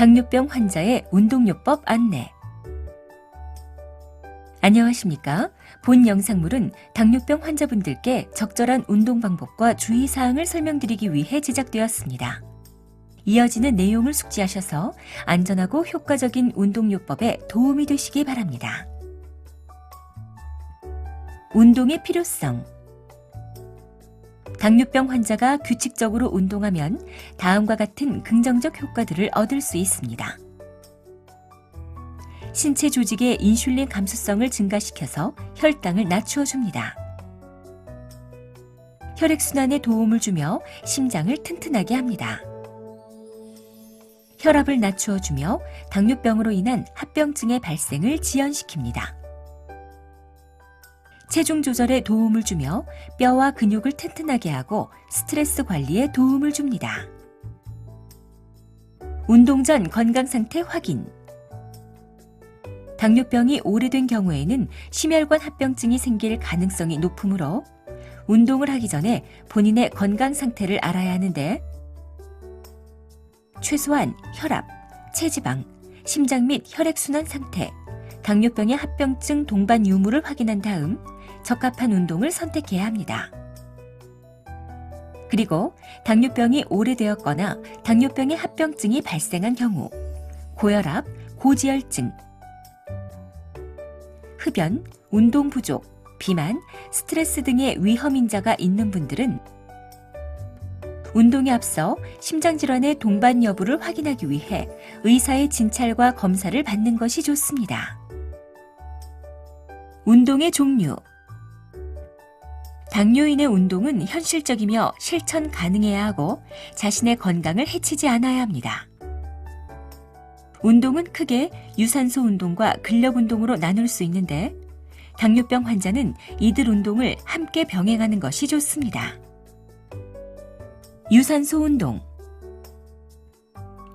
당뇨병 환자의 운동요법 안내. 안녕하십니까? 본 영상물은 당뇨병 환자분들께 적절한 운동 방법과 주의사항을 설명드리기 위해 제작되었습니다. 이어지는 내용을 숙지하셔서 안전하고 효과적인 운동요법에 도움이 되시기 바랍니다. 운동의 필요성. 당뇨병 환자가 규칙적으로 운동하면 다음과 같은 긍정적 효과들을 얻을 수 있습니다. 신체 조직의 인슐린 감수성을 증가시켜서 혈당을 낮추어줍니다. 혈액순환에 도움을 주며 심장을 튼튼하게 합니다. 혈압을 낮추어주며 당뇨병으로 인한 합병증의 발생을 지연시킵니다. 체중 조절에 도움을 주며 뼈와 근육을 튼튼하게 하고 스트레스 관리에 도움을 줍니다. 운동 전 건강 상태 확인. 당뇨병이 오래된 경우에는 심혈관 합병증이 생길 가능성이 높으므로 운동을 하기 전에 본인의 건강 상태를 알아야 하는데, 최소한 혈압, 체지방, 심장 및 혈액순환 상태, 당뇨병의 합병증 동반 유무를 확인한 다음 적합한 운동을 선택해야 합니다. 그리고 당뇨병이 오래되었거나 당뇨병의 합병증이 발생한 경우 고혈압, 고지혈증, 흡연, 운동 부족, 비만, 스트레스 등의 위험 인자가 있는 분들은 운동에 앞서 심장질환의 동반 여부를 확인하기 위해 의사의 진찰과 검사를 받는 것이 좋습니다. 운동의 종류. 당뇨인의 운동은 현실적이며 실천 가능해야 하고 자신의 건강을 해치지 않아야 합니다. 운동은 크게 유산소 운동과 근력 운동으로 나눌 수 있는데, 당뇨병 환자는 이들 운동을 함께 병행하는 것이 좋습니다. 유산소 운동.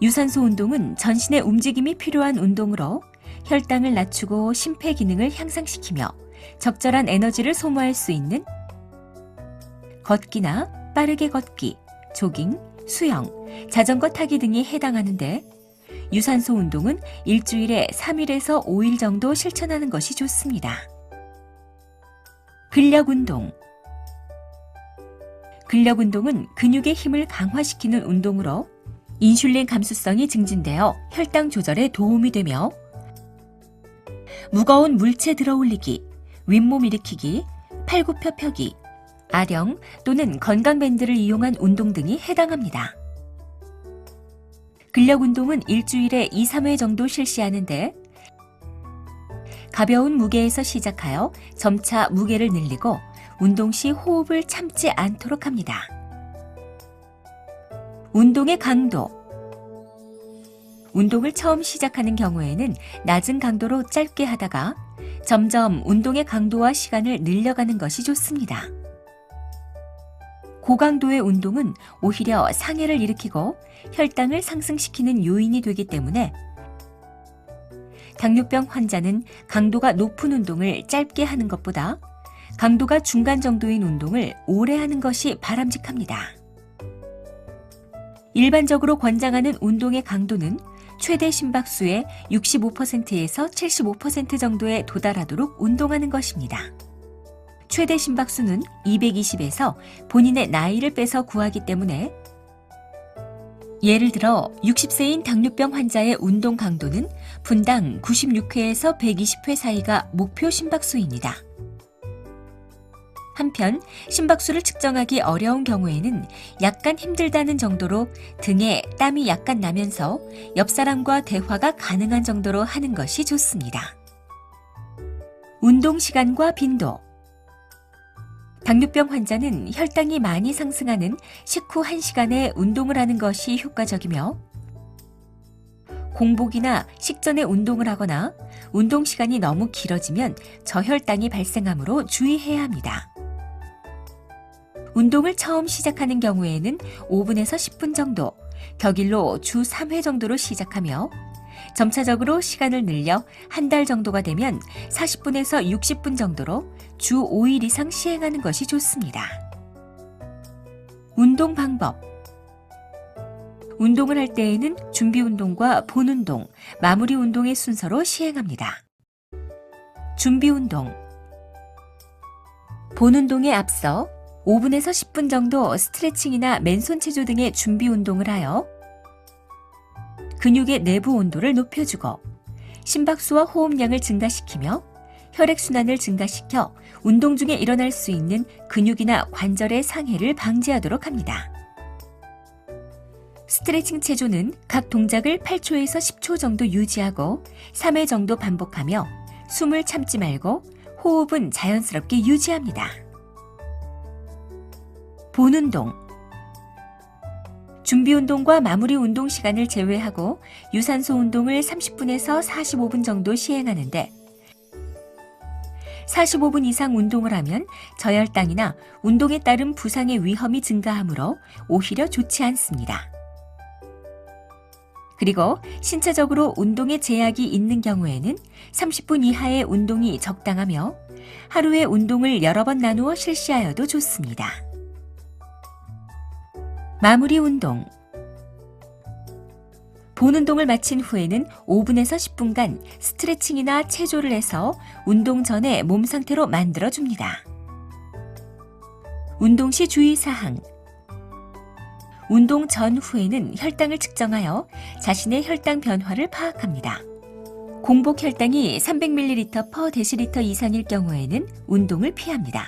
유산소 운동은 전신의 움직임이 필요한 운동으로 혈당을 낮추고 심폐 기능을 향상시키며 적절한 에너지를 소모할 수 있는 걷기나 빠르게 걷기, 조깅, 수영, 자전거 타기 등이 해당하는데, 유산소 운동은 일주일에 3일에서 5일 정도 실천하는 것이 좋습니다. 근력 운동. 근력 운동은 근육의 힘을 강화시키는 운동으로 인슐린 감수성이 증진되어 혈당 조절에 도움이 되며, 무거운 물체 들어올리기, 윗몸 일으키기, 팔굽혀 펴기, 아령 또는 건강밴드를 이용한 운동 등이 해당합니다. 근력 운동은 일주일에 2, 3회 정도 실시하는데, 가벼운 무게에서 시작하여 점차 무게를 늘리고 운동 시 호흡을 참지 않도록 합니다. 운동의 강도. 운동을 처음 시작하는 경우에는 낮은 강도로 짧게 하다가 점점 운동의 강도와 시간을 늘려가는 것이 좋습니다. 고강도의 운동은 오히려 상해를 일으키고 혈당을 상승시키는 요인이 되기 때문에 당뇨병 환자는 강도가 높은 운동을 짧게 하는 것보다 강도가 중간 정도인 운동을 오래 하는 것이 바람직합니다. 일반적으로 권장하는 운동의 강도는 최대 심박수의 65%에서 75% 정도에 도달하도록 운동하는 것입니다. 최대 심박수는 220에서 본인의 나이를 빼서 구하기 때문에, 예를 들어 60세인 당뇨병 환자의 운동 강도는 분당 96회에서 120회 사이가 목표 심박수입니다. 한편 심박수를 측정하기 어려운 경우에는 약간 힘들다는 정도로 등에 땀이 약간 나면서 옆 사람과 대화가 가능한 정도로 하는 것이 좋습니다. 운동 시간과 빈도. 당뇨병 환자는 혈당이 많이 상승하는 식후 1시간에 운동을 하는 것이 효과적이며, 공복이나 식전에 운동을 하거나 운동 시간이 너무 길어지면 저혈당이 발생하므로 주의해야 합니다. 운동을 처음 시작하는 경우에는 5분에서 10분 정도, 격일로 주 3회 정도로 시작하며 점차적으로 시간을 늘려 한 달 정도가 되면 40분에서 60분 정도로 주 5일 이상 시행하는 것이 좋습니다. 운동 방법. 운동을 할 때에는 준비 운동과 본 운동, 마무리 운동의 순서로 시행합니다. 준비 운동. 본 운동에 앞서 5분에서 10분 정도 스트레칭이나 맨손 체조 등의 준비 운동을 하여 근육의 내부 온도를 높여주고 심박수와 호흡량을 증가시키며 혈액순환을 증가시켜 운동 중에 일어날 수 있는 근육이나 관절의 상해를 방지하도록 합니다. 스트레칭 체조는 각 동작을 8초에서 10초 정도 유지하고 3회 정도 반복하며 숨을 참지 말고 호흡은 자연스럽게 유지합니다. 본 운동. 준비 운동과 마무리 운동 시간을 제외하고 유산소 운동을 30분에서 45분 정도 시행하는데 45분 이상 운동을 하면 저혈당이나 운동에 따른 부상의 위험이 증가하므로 오히려 좋지 않습니다. 그리고 신체적으로 운동에 제약이 있는 경우에는 30분 이하의 운동이 적당하며 하루에 운동을 여러 번 나누어 실시하여도 좋습니다. 마무리 운동. 본 운동을 마친 후에는 5분에서 10분간 스트레칭이나 체조를 해서 운동 전에 몸 상태로 만들어줍니다. 운동 시 주의사항. 운동 전후에는 혈당을 측정하여 자신의 혈당 변화를 파악합니다. 공복 혈당이 300ml/dL 이상일 경우에는 운동을 피합니다.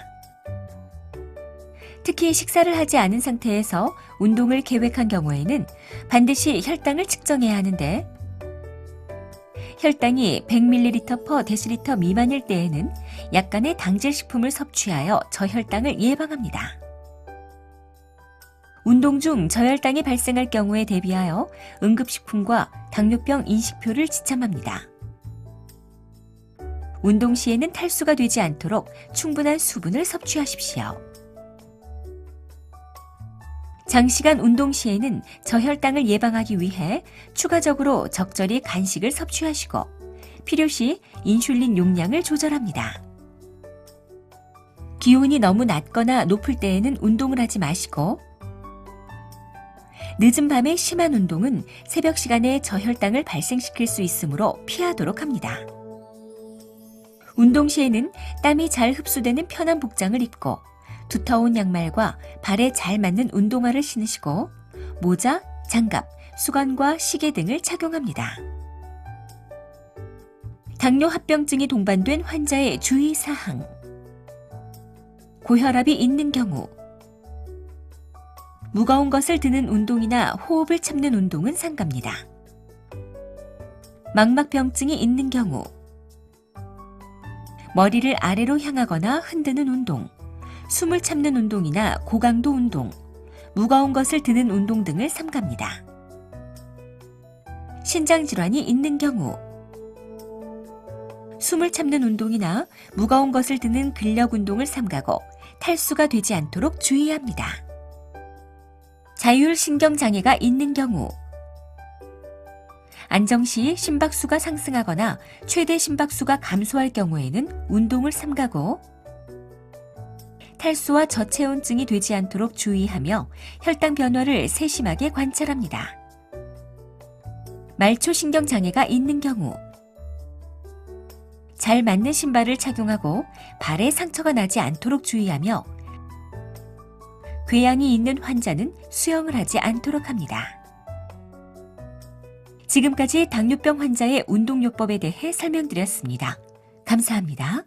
특히 식사를 하지 않은 상태에서 운동을 계획한 경우에는 반드시 혈당을 측정해야 하는데 혈당이 100ml/dL 미만일 때에는 약간의 당질 식품을 섭취하여 저혈당을 예방합니다. 운동 중 저혈당이 발생할 경우에 대비하여 응급식품과 당뇨병 인식표를 지참합니다. 운동 시에는 탈수가 되지 않도록 충분한 수분을 섭취하십시오. 장시간 운동 시에는 저혈당을 예방하기 위해 추가적으로 적절히 간식을 섭취하시고 필요시 인슐린 용량을 조절합니다. 기온이 너무 낮거나 높을 때에는 운동을 하지 마시고 늦은 밤에 심한 운동은 새벽 시간에 저혈당을 발생시킬 수 있으므로 피하도록 합니다. 운동 시에는 땀이 잘 흡수되는 편한 복장을 입고 두터운 양말과 발에 잘 맞는 운동화를 신으시고 모자, 장갑, 수건과 시계 등을 착용합니다. 당뇨 합병증이 동반된 환자의 주의사항. 고혈압이 있는 경우 무거운 것을 드는 운동이나 호흡을 참는 운동은 삼갑니다. 망막병증이 있는 경우 머리를 아래로 향하거나 흔드는 운동, 숨을 참는 운동이나 고강도 운동, 무거운 것을 드는 운동 등을 삼갑니다. 신장질환이 있는 경우 숨을 참는 운동이나 무거운 것을 드는 근력 운동을 삼가고 탈수가 되지 않도록 주의합니다. 자율신경장애가 있는 경우 안정 시 심박수가 상승하거나 최대 심박수가 감소할 경우에는 운동을 삼가고 탈수와 저체온증이 되지 않도록 주의하며 혈당 변화를 세심하게 관찰합니다. 말초신경장애가 있는 경우 잘 맞는 신발을 착용하고 발에 상처가 나지 않도록 주의하며 궤양이 있는 환자는 수영을 하지 않도록 합니다. 지금까지 당뇨병 환자의 운동요법에 대해 설명드렸습니다. 감사합니다.